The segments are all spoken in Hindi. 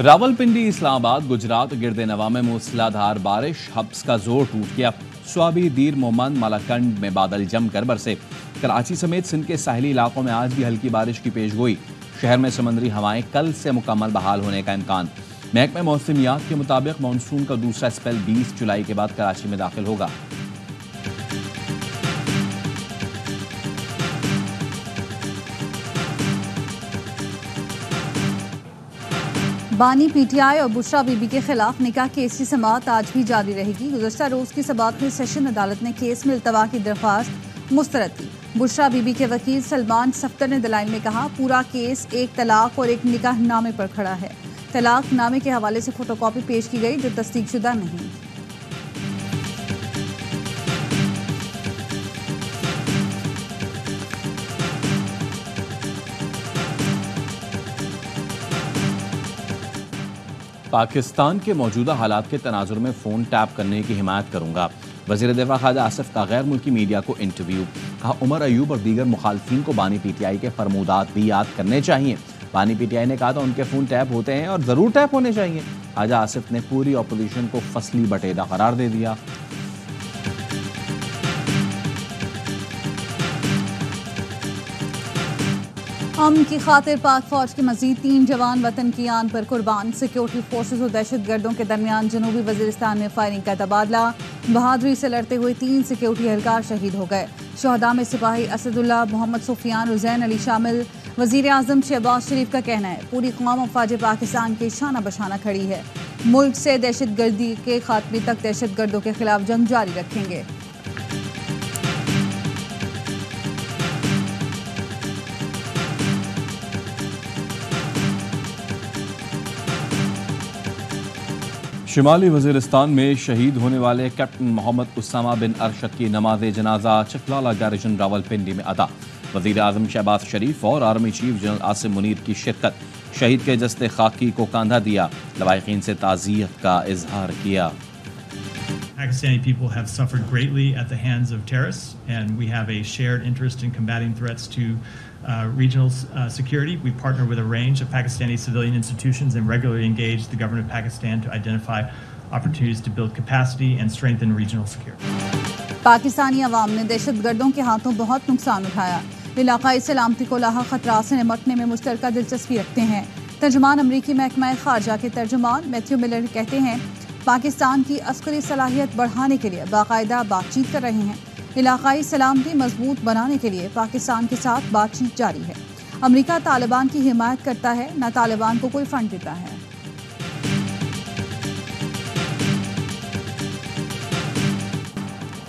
रावलपिंडी, इस्लामाबाद, गुजरात गिरदे नवा में मूसलाधार बारिश, हब्स का जोर टूट गया। स्वाबी, दीर मोमन, मलाकंड में बादल जमकर बरसे। कराची समेत सिंध के साहिली इलाकों में आज भी हल्की बारिश की पेशगोई। शहर में समुद्री हवाएं कल से मुकम्मल बहाल होने का इम्कान। महकमे मौसमियात के मुताबिक मानसून का दूसरा स्पेल 20 जुलाई के बाद कराची में दाखिल होगा। बानी पीटीआई और बुशरा बीबी के खिलाफ निकाह केस की समाअत आज भी जारी रहेगी। गुज़श्ता रोज की समाअत में सेशन अदालत ने केस में इल्तवा की दरख्वास्त मुस्तरद की। बुशरा बीबी के वकील सलमान सफ्तर ने दलाइल में कहा, पूरा केस एक तलाक और एक निकाह नामे पर खड़ा है। तलाक नामे के हवाले से फोटोकॉपी पेश की गई जो तस्दीकशुदा नहीं। पाकिस्तान के मौजूदा हालात के तनाजुर में फ़ोन टैप करने की हिमायत करूंगा। वज़ीर दिफा ख्वाजा आसिफ का गैर मुल्की मीडिया को इंटरव्यू। कहा, उमर अयूब और दीगर मुखालफिन को बानी पीटीआई के फरमूदात भी याद करने चाहिए। बानी पीटीआई ने कहा था उनके फ़ोन टैप होते हैं और ज़रूर टैप होने चाहिए। ख्वाजा आसिफ ने पूरी अपोजिशन को फसली बटेदा करार दे दिया। अमन की खातिर पाक फौज के मजीद 3 जवान वतन की आन पर कुर्बान। सिक्योरिटी फोर्सेज और दहशत गर्दों के दरमियान जनूबी वजीरिस्तान में फायरिंग का तबादला। बहादुरी से लड़ते हुए 3 सिक्योरिटी एहलकार शहीद हो गए। शहदा में सिपाही असदुल्ला, मोहम्मद सुफियान और जैन अली शामिल। वजीर आजम शहबाज शरीफ का कहना है, पूरी कौम अफवाज पाकिस्तान के शाना बशाना खड़ी है। मुल्क से दहशत गर्दी के खात्मे तक दहशत गर्दों के खिलाफ जंग जारी रखेंगे। शिमाली वजीरिस्तान में शहीद होने वाले कैप्टन मोहम्मद उसामा बिन अरशद की नमाज जनाजा चकलाला गार्जन रावलपिंडी में अदा। वजीर आजम शहबाज शरीफ और army chief general Asim Munir की शिरकत। शहीद के जस्ते खाकी को कांधा दिया। लवाहिकीन से ताज़ियत का इजहार किया। Pakistani people have suffered greatly at the hands of terrorists, and we have a shared interest in combating threats to regional security. We partner with a range of Pakistani civilian institutions and regularly engage the government of Pakistan to identify opportunities to build capacity and strengthen regional security. Pakistani अवाम ने दहशत गर्दों के हाथों बहुत नुकसान उठाया। इलाकाई सलामती को लाहा खतरा से निपटने में मुश्तरका दिलचस्पी रखते हैं। तर्जुमान अमरीकी महकमा खारजा के तर्जुमान मैथ्यू मिलर कहते हैं, पाकिस्तान की अस्करी सलाहियत बढ़ाने के लिए बाकायदा बातचीत कर रहे हैं। इलाकाई सलामती मजबूत बनाने के लिए पाकिस्तान के साथ बातचीत जारी है। अमेरिका तालिबान की हिमायत करता है, न तालिबान को कोई फंड देता है।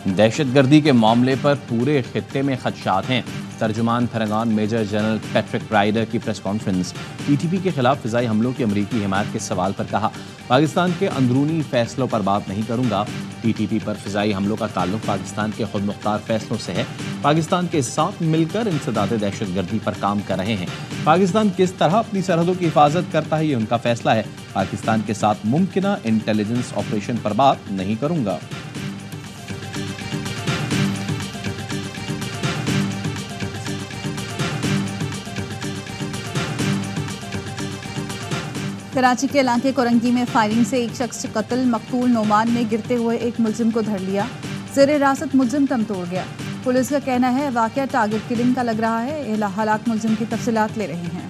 दहशतगर्दी के मामले पर पूरे खित्ते में खदशात हैं। तर्जुमान फरगान मेजर जनरल पैट्रिक राइडर की प्रेस कॉन्फ्रेंस। टीटीपी के खिलाफ फिजाई हमलों की अमरीकी हिमायत के सवाल पर कहा, पाकिस्तान के अंदरूनी फैसलों पर बात नहीं करूंगा। टीटीपी पर फिजाई हमलों का ताल्लुक पाकिस्तान के खुद मुख्तार फैसलों से है। पाकिस्तान के साथ मिलकर इंसदाद दहशतगर्दी पर काम कर रहे हैं। पाकिस्तान किस तरह अपनी सरहदों की हिफाजत करता है, ये उनका फैसला है। पाकिस्तान के साथ मुमकिन इंटेलिजेंस ऑपरेशन पर बात नहीं करूंगा। कराची के इलाके कोरंगी में फायरिंग से एक शख्स कत्ल। मकतूल नोमान ने गिरते हुए एक मुलजिम को धर लिया। ज़ेर हिरासत मुलजिम दम तोड़ गया। पुलिस का कहना है वाकया टारगेट किलिंग का लग रहा है। हालात मुलजिम की तफसीलात ले रहे हैं।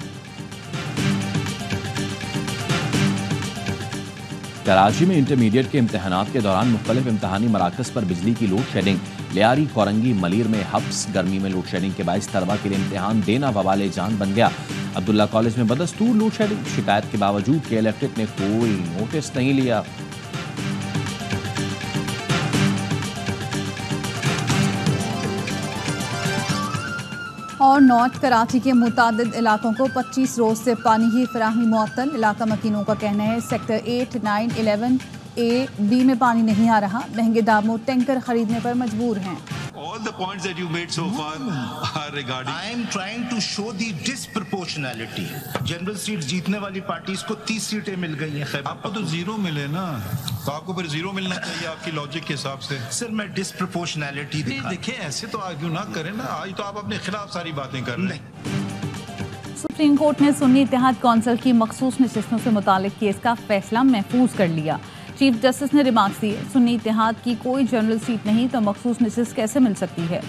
कराची में इंटरमीडिएट के इम्तहानात के दौरान मुख्तलिफ इम्तहानी मराकज़ पर बिजली की लोड शेडिंग। लियारी, कोरंगी, मलीर में हब्स। गर्मी में लोड शेडिंग के बायस तलबा के लिए इम्तहान देना वबाले जान बन गया। अब्दुल्ला कॉलेज में बदस्तूर लोड शेडिंग। शिकायत के बावजूद के इलेक्ट्रिक ने कोई नोटिस नहीं लिया। और नॉर्थ कराची के मुतादिद इलाकों को 25 रोज से पानी की फराहमी मुअत्तल। इलाका मकीनों का कहना है सेक्टर 8, 9, 11 A, B में पानी नहीं आ रहा। महंगे दामों टैंकर खरीदने पर मजबूर हैं। All the points that you made so far are regarding. I am trying to show the disproportionality. General seat जीतने वाली पार्टीज को 30 सीटें मिल गई हैं। आपको तो 0 मिले ना, तो आपको फिर 0 मिलना चाहिए आपकी लॉजिक के हिसाब से। सर मैं डिस्प्रपोर्शनैलिटी देखिए ऐसे तो आर्ग्यू ना करें ना। आज तो आप अपने खिलाफ सारी बातें कर रहे हैं। सुप्रीम कोर्ट ने सुन्नी इत्तेहाद कौंसिल की मखसूस नशिस्तों से मुतालिक केस का फैसला महफूज कर लिया। चीफ जस्टिस ने रिमार्क्स दिए, सुन्नी इत्तेहाद की कोई जनरल सीट नहीं तो मखसूस नशिस्त कैसे मिल सकती है।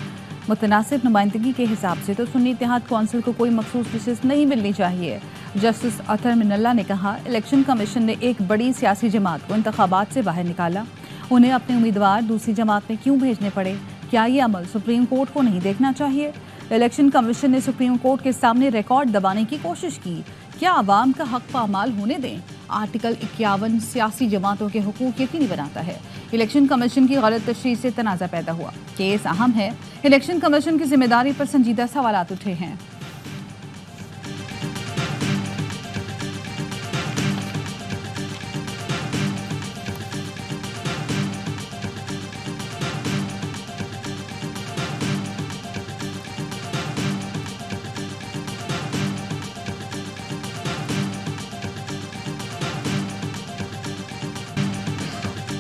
मुतनासिब नुमाइंदगी के हिसाब से तो सुन्नी इत्तेहाद कौंसिल को कोई मखसूस नशिस्त नहीं मिलनी चाहिए। जस्टिस अतर मिनल्ला ने कहा, इलेक्शन कमीशन ने एक बड़ी सियासी जमात को इंतखाबात से बाहर निकाला, उन्हें अपने उम्मीदवार दूसरी जमात में क्यों भेजने पड़े? क्या ये अमल सुप्रीम कोर्ट को नहीं देखना चाहिए? इलेक्शन कमीशन ने सुप्रीम कोर्ट के सामने रिकॉर्ड दबाने की कोशिश की। क्या आवाम का हक पामाल होने दें? आर्टिकल 51 सियासी जमातों के हुकूक यकीनी बनाता है। इलेक्शन कमीशन की गलत तशरीह से तनाज़ा पैदा हुआ। केस अहम है, इलेक्शन कमीशन की जिम्मेदारी पर संजीदा सवालात उठे हैं।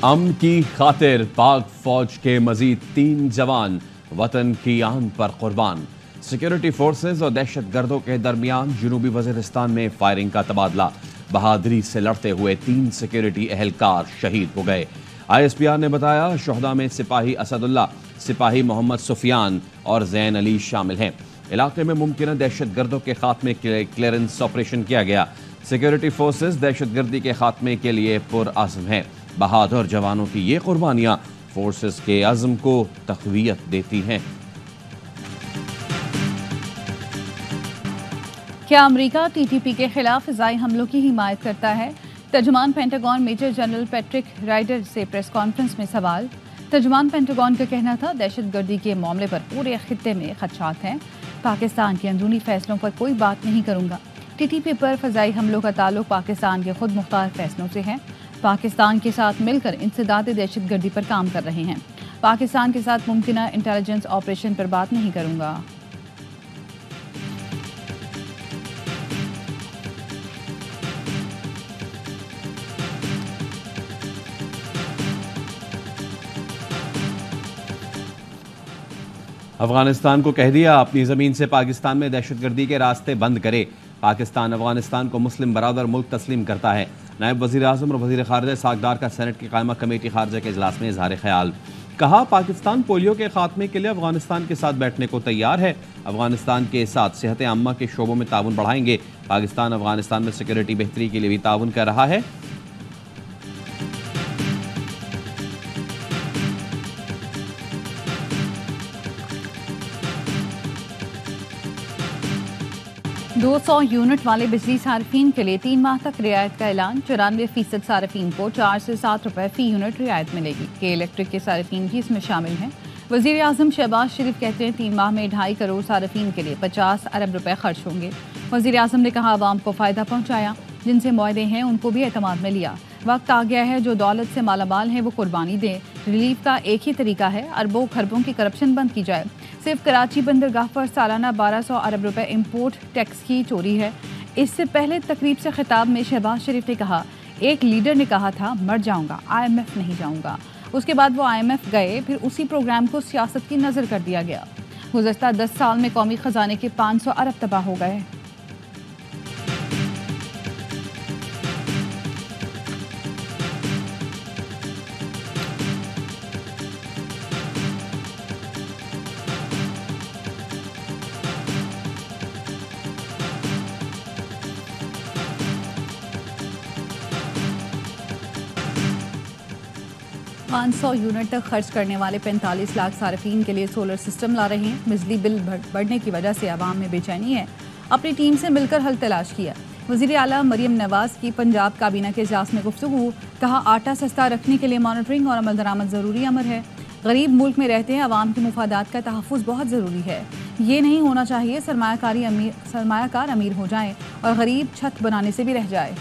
अमन की खातिर पाक फौज के मजीद 3 जवान वतन की आन पर कुर्बान। सिक्योरिटी फोर्सेज और दहशत गर्दों के दरमियान जनूबी वजीरिस्तान में फायरिंग का तबादला। बहादुरी से लड़ते हुए 3 सिक्योरिटी एहलकार शहीद हो गए। ISPR ने बताया, शोहदा में सिपाही असदुल्ला, सिपाही मोहम्मद सुफियान और जैन अली शामिल हैं। इलाके में मुमकिन दहशत गर्दों के खात्मे के लिए क्लियरेंस ऑपरेशन किया गया। सिक्योरिटी फोर्सेज दहशत गर्दी के खात्मे के लिए पुरअज़्म हैं। बहादुर जवानों की ये कुर्बानियां फोर्सेस के अज़्म को तक़वियत देती हैं। क्या अमेरिका TTP के खिलाफ फ़िज़ाई हमलों की हिमायत करता है? तर्जुमान Pentagon major general Patrick Ryder से प्रेस कॉन्फ्रेंस में सवाल। तर्जुमान पेंटागन का कहना था, दहशतगर्दी के मामले पर पूरे खित्ते में खदशात हैं। पाकिस्तान के अंदरूनी फैसलों पर कोई बात नहीं करूंगा। TTP पर फ़िज़ाई हमलों का ताल्लुक पाकिस्तान के खुद मुख्तार फैसलों से है। पाकिस्तान के साथ मिलकर इंसदाद दहशतगर्दी पर काम कर रहे हैं। पाकिस्तान के साथ मुमकिन इंटेलिजेंस ऑपरेशन पर बात नहीं करूंगा। अफगानिस्तान को कह दिया, अपनी ज़मीन से पाकिस्तान में दहशतगर्दी के रास्ते बंद करे। पाकिस्तान अफगानिस्तान को मुस्लिम बरादर मुल्क तस्लीम करता है। नायब वज़ीर आज़म और वज़ीर ख़ारिजा सागदार का सेनेट की कायमा कमेटी ख़ारिजा के इजलास में इज़हार ख्याल। कहा, पाकिस्तान पोलियो के खात्मे के लिए अफगानिस्तान के साथ बैठने को तैयार है। अफगानिस्तान के साथ सेहत आम्मा के शोबों में ताउन बढ़ाएंगे। पाकिस्तान अफगानिस्तान में सिक्योरिटी बेहतरी के लिए भी ताउन कर रहा है। दो 200 यूनिट वाले बिजली सार्फिन के लिए 3 माह तक रियायत का ऐलान। 94% सार्फिन को 4 से 7 रुपए फी यूनिट रियायत मिलेगी। के इलेक्ट्रिक के सार्फिन भी इसमें शामिल हैं। वज़ीर आज़म शहबाज शरीफ कहते हैं, 3 माह में 2.5 करोड़ सार्फिन के लिए 50 अरब रुपए खर्च होंगे। वज़ीर आज़म ने कहा, आवाम को फ़ायदा पहुँचाया, जिनसे मुआहदे हैं उनको भी एतमाद में लिया। वक्त आ गया है, जो दौलत से मालामाल है वो कुर्बानी दें। रिलीफ का एक ही तरीका है, अरबों खरबों की करप्शन बंद की जाए। सिर्फ कराची बंदरगाह पर सालाना 1200 अरब रुपए इम्पोर्ट टैक्स की चोरी है। इससे पहले तकरीब से खिताब में शहबाज शरीफ ने कहा, एक लीडर ने कहा था मर जाऊंगा, IMF नहीं जाऊंगा। उसके बाद वो IMF गए, फिर उसी प्रोग्राम को सियासत की नज़र कर दिया गया। गुज़श्ता 10 साल में कौमी खजाने के 500 अरब तबाह हो गए। $500 यूनिट तक खर्च करने वाले 45 लाख सार्फिन के लिए सोलर सिस्टम ला रहे हैं। बिजली बिल बढ़ने की वजह से आवाम में बेचैनी है। अपनी टीम से मिलकर हल तलाश किया। वज़ीर आला मरियम नवाज की पंजाब काबीना के इजलास में गुफ्तगू। कहा, आटा सस्ता रखने के लिए मॉनिटरिंग और अमल दरामद ज़रूरी अमर है। गरीब मुल्क में रहते हैं, आवाम के मुफादात का तहफ़्फ़ुज़ बहुत ज़रूरी है। ये नहीं होना चाहिए सरमायाकार अमीर हो जाएँ और गरीब छत बनाने से भी रह जाए।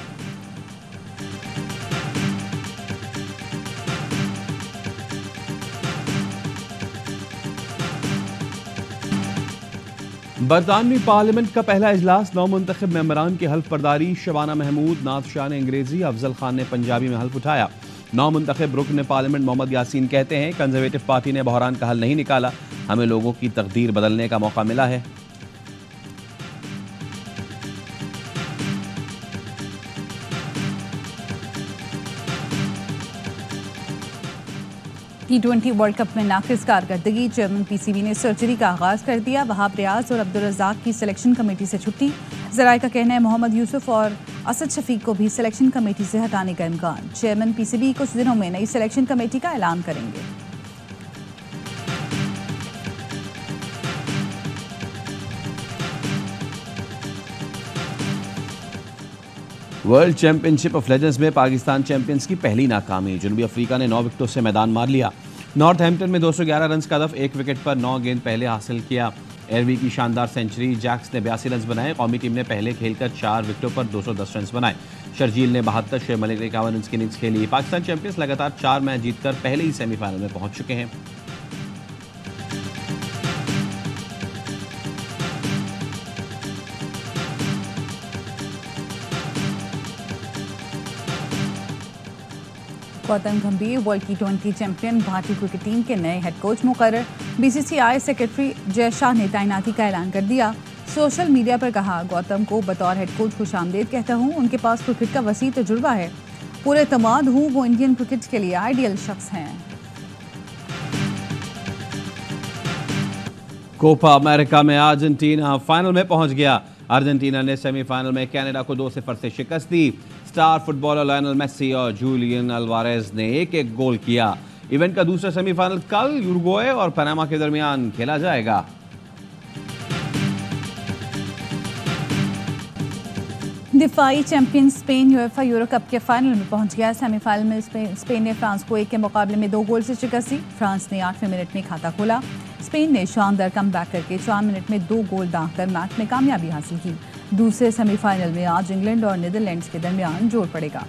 बरतानवी पार्लियामेंट का पहला इजलास। 9 मुंतखब मेंबरान की हल्फ बर्दारी। शबाना महमूद, नाथ शाह ने अंग्रेजी, अफजल खान ने पंजाबी में हल्फ उठाया। 9 मुंतखब रुकन पार्लियामेंट मोहम्मद यासीन कहते हैं, कंजर्वेटिव पार्टी ने बहरान का हल नहीं निकाला, हमें लोगों की तकदीर बदलने का मौका मिला है। T20 वर्ल्ड कप में नाकिस कारकर्दगी, चेयरमैन पीसीबी ने सर्जरी का आगाज कर दिया। वहाब रियाज और अब्दुल रज़ाक की सिलेक्शन कमेटी से छुट्टी। ज़राए का कहना है मोहम्मद यूसुफ और असद शफीक को भी सिलेक्शन कमेटी से हटाने का इम्कान। चेयरमैन पीसीबी कुछ दिनों में नई सिलेक्शन कमेटी का ऐलान करेंगे। वर्ल्ड चैंपियनशिप ऑफ लेजेंड्स में पाकिस्तान चैंपियंस की पहली नाकामी। जनूबी अफ्रीका ने 9 विकेटों से मैदान मार लिया। नॉर्थहैम्पटन में 211 रन का हदफ, 1 विकेट पर 9 गेंद पहले हासिल किया। एरवी की शानदार सेंचुरी, जैक्स ने 82 रन बनाए। कौमी टीम ने पहले खेलकर 4 विकेटों पर 210 रन बनाए। शर्जील ने 72, शेख मलिक ने 51 रन की इनिंग्स खेली। पाकिस्तान चैंपियंस लगातार 4 मैच जीतकर पहले ही सेमीफाइनल में पहुंच चुके हैं। गौतम गंभीर वर्ल्ड T20 चैंपियन भारतीय क्रिकेट टीम के नए हेड कोच मुकर्रर। बीसीसीआई सेक्रेटरी जय शाह ने तैनाती का ऐलान कर दिया। सोशल मीडिया पर कहा, गौतम को बतौर हेड कोच खुशामदीद कहता हूं। उनके पास क्रिकेट का वसी तजुर्बा है, पूरे एतमाद हूं। वो इंडियन क्रिकेट के लिए आइडियल शख्स हैं। कोपा अमेरिका में अर्जेंटीना फाइनल में पहुंच गया। अर्जेंटीना ने सेमीफाइनल में कनाडा को 2-0 से शिकस्त दी। स्टार फुटबॉलर लायनल मेसी और जूलियन अल्वारेज ने 1-1 गोल किया। इवेंट का दूसरा सेमीफाइनल कल यूरुग्वे और पनामा के दरमियान खेला जाएगा। दिफाई champion Spain UEFA Euro cup के फाइनल में पहुंच गया। सेमीफाइनल में स्पेन ने फ्रांस को 1 के मुकाबले में 2 गोल से शिकस्त दी। फ्रांस ने 8वें मिनट में खाता खोला। स्पेन ने शानदार कमबैक करके 4 मिनट में 2 गोल दागकर मैच में कामयाबी हासिल की। दूसरे सेमीफाइनल में आज इंग्लैंड और नीदरलैंड्स के दरमियान जोड़ पड़ेगा।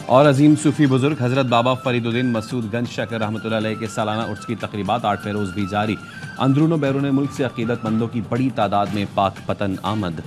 और अजीम सूफी बुजुर्ग हजरत बाबा फरीदुद्दीन मसूद गंज शकर रहमतुल्लाह अलैह के सालाना उर्स की तकरीबात 8वें रोज भी जारी। अंदरून बैरून मुल्क से अकीदतमंदों की बड़ी तादाद में पाक पतन आमद।